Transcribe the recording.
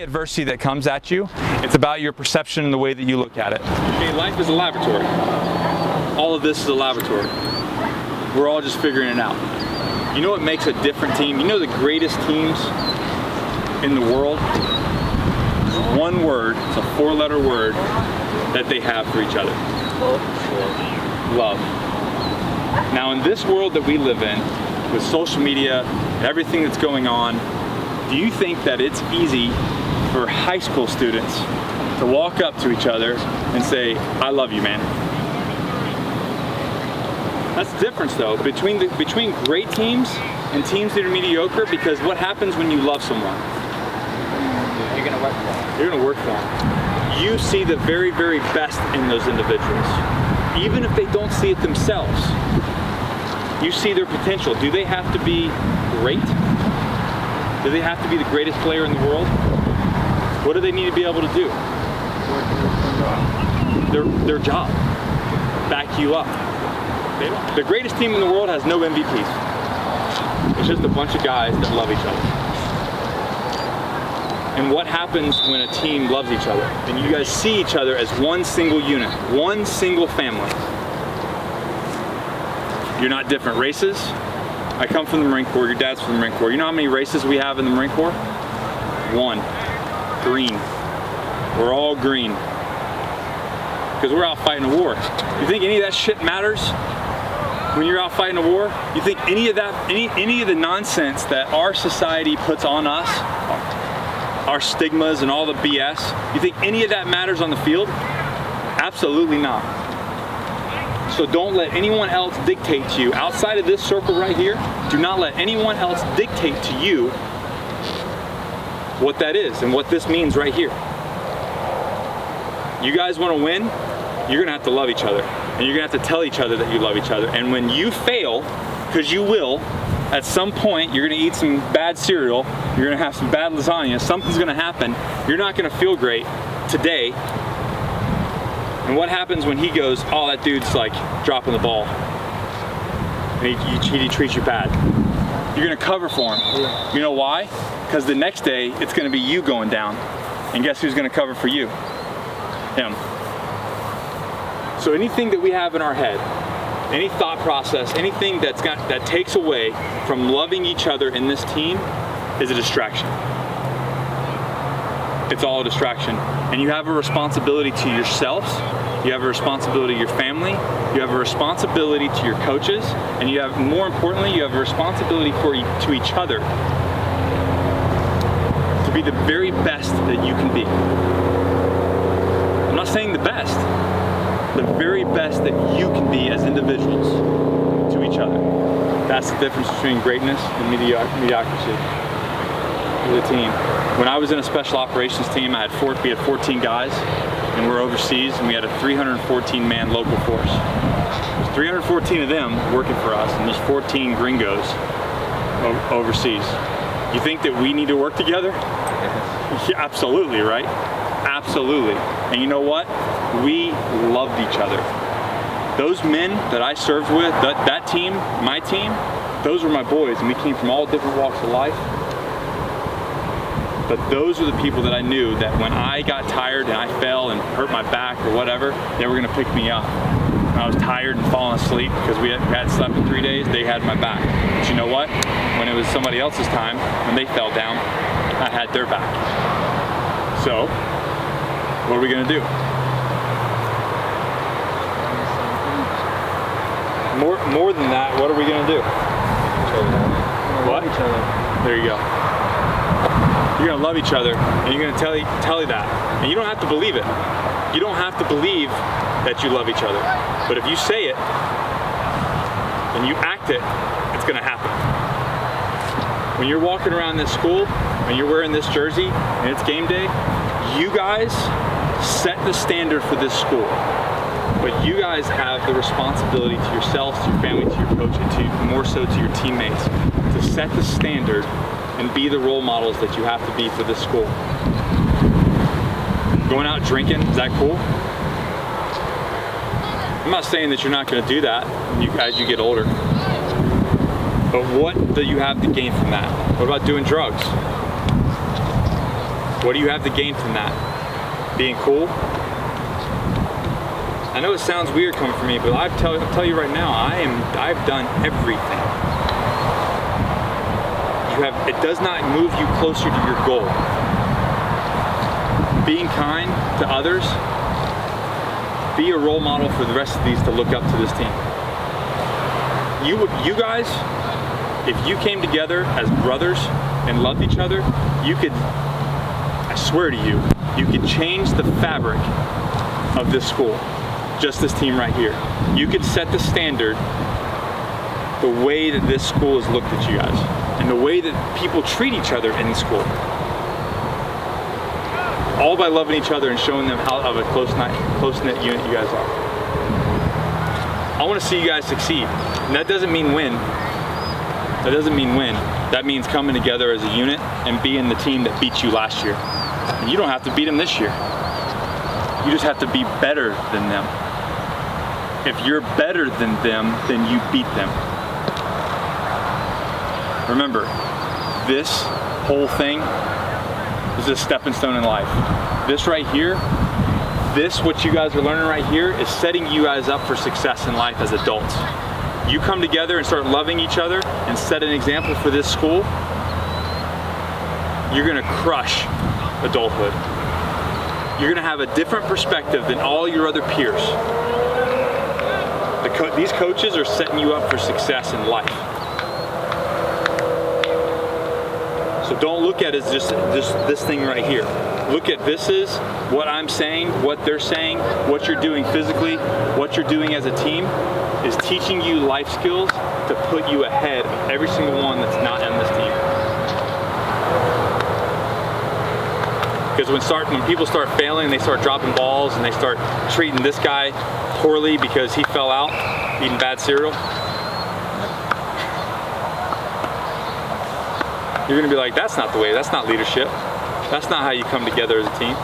adversity that comes at you. It's about your perception and the way that you look at it. Okay, life is a laboratory. All of this is a laboratory. We're all just figuring it out. You know what makes a different team? You know the greatest teams in the world? There's one word, it's a 4-letter word that they have for each other. Love. Now in this world that we live in, with social media, everything that's going on, do you think that it's easy for high school students to walk up to each other and say, I love you, man? That's the difference though, between great teams and teams that are mediocre, because what happens when you love someone? You're gonna work for them. You're gonna work for them. You see the very, very best in those individuals. Even if they don't see it themselves, you see their potential. Do they have to be great? Do they have to be the greatest player in the world? What do they need to be able to do? Their job. Back you up. The greatest team in the world has no MVPs. It's just a bunch of guys that love each other. And what happens when a team loves each other? And you guys see each other as one single unit, one single family. You're not different races. I come from the Marine Corps, your dad's from the Marine Corps. You know how many races we have in the Marine Corps? 1. Green. We're all green. Because we're out fighting a war. You think any of that shit matters when you're out fighting a war? You think any of that, any of the nonsense that our society puts on us, our stigmas and all the BS, you think any of that matters on the field? Absolutely not. So don't let anyone else dictate to you. Outside of this circle right here, do not let anyone else dictate to you what that is and what this means right here. You guys want to win, you're gonna have to love each other. And you're gonna have to tell each other that you love each other. And when you fail, because you will, at some point you're gonna eat some bad cereal, you're gonna have some bad lasagna, something's gonna happen, you're not gonna feel great today. And what happens when he goes, oh, that dude's like dropping the ball, and he treats you bad? You're gonna cover for him. Yeah. You know why? Because the next day, it's gonna be you going down. And guess who's gonna cover for you? Him. So anything that we have in our head, any thought process, anything that takes away from loving each other in this team is a distraction. It's all a distraction. And you have a responsibility to yourselves, you have a responsibility to your family, you have a responsibility to your coaches, and you have, more importantly, you have a responsibility to each other to be the very best that you can be. I'm not saying the best, the very best that you can be as individuals to each other. That's the difference between greatness and mediocrity. The team. When I was in a special operations team, we had 14 guys, and we're overseas, and we had a 314-man local force. There's 314 of them working for us, and there's 14 gringos overseas. You think that we need to work together? Yeah, absolutely, right? Absolutely. And you know what? We loved each other. Those men that I served with, that team, my team, those were my boys, and we came from all different walks of life. But those are the people that I knew that when I got tired and I fell and hurt my back or whatever, they were gonna pick me up. When I was tired and falling asleep because we had slept in 3 days, they had my back. But you know what? When it was somebody else's time, when they fell down, I had their back. So, what are we gonna do? More than that, what are we gonna do? What? There you go. You're gonna love each other, and you're gonna tell you that. And you don't have to believe it. You don't have to believe that you love each other. But if you say it, and you act it, it's gonna happen. When you're walking around this school, and you're wearing this jersey, and it's game day, you guys set the standard for this school. But you guys have the responsibility to yourselves, to your family, to your coach, and more so to your teammates, to set the standard and be the role models that you have to be for this school. Going out drinking, is that cool? I'm not saying that you're not going to do that as you get older. But what do you have to gain from that? What about doing drugs? What do you have to gain from that? Being cool? I know it sounds weird coming from me, but I'll tell you right now, I've done everything. It does not move you closer to your goal. Being kind to others, be a role model for the rest of these to look up to this team. You guys, if you came together as brothers and loved each other, you could, I swear to you, you could change the fabric of this school. Just this team right here. You could set the standard the way that this school has looked at you guys and the way that people treat each other in school. All by loving each other and showing them how of a close-knit unit you guys are. I want to see you guys succeed. And that doesn't mean win. That doesn't mean win. That means coming together as a unit and being the team that beat you last year. And you don't have to beat them this year. You just have to be better than them. If you're better than them, then you beat them. Remember, this whole thing is a stepping stone in life. This right here, what you guys are learning right here is setting you guys up for success in life as adults. You come together and start loving each other and set an example for this school, you're gonna crush adulthood. You're gonna have a different perspective than all your other peers. These coaches are setting you up for success in life. So don't look at it as just this thing right here. Look at this is what I'm saying, what they're saying, what you're doing physically, what you're doing as a team is teaching you life skills to put you ahead of every single one that's not on this team. Because when people start failing, they start dropping balls and they start treating this guy poorly because he fell out eating bad cereal. You're gonna be like, that's not the way, that's not leadership. That's not how you come together as a team.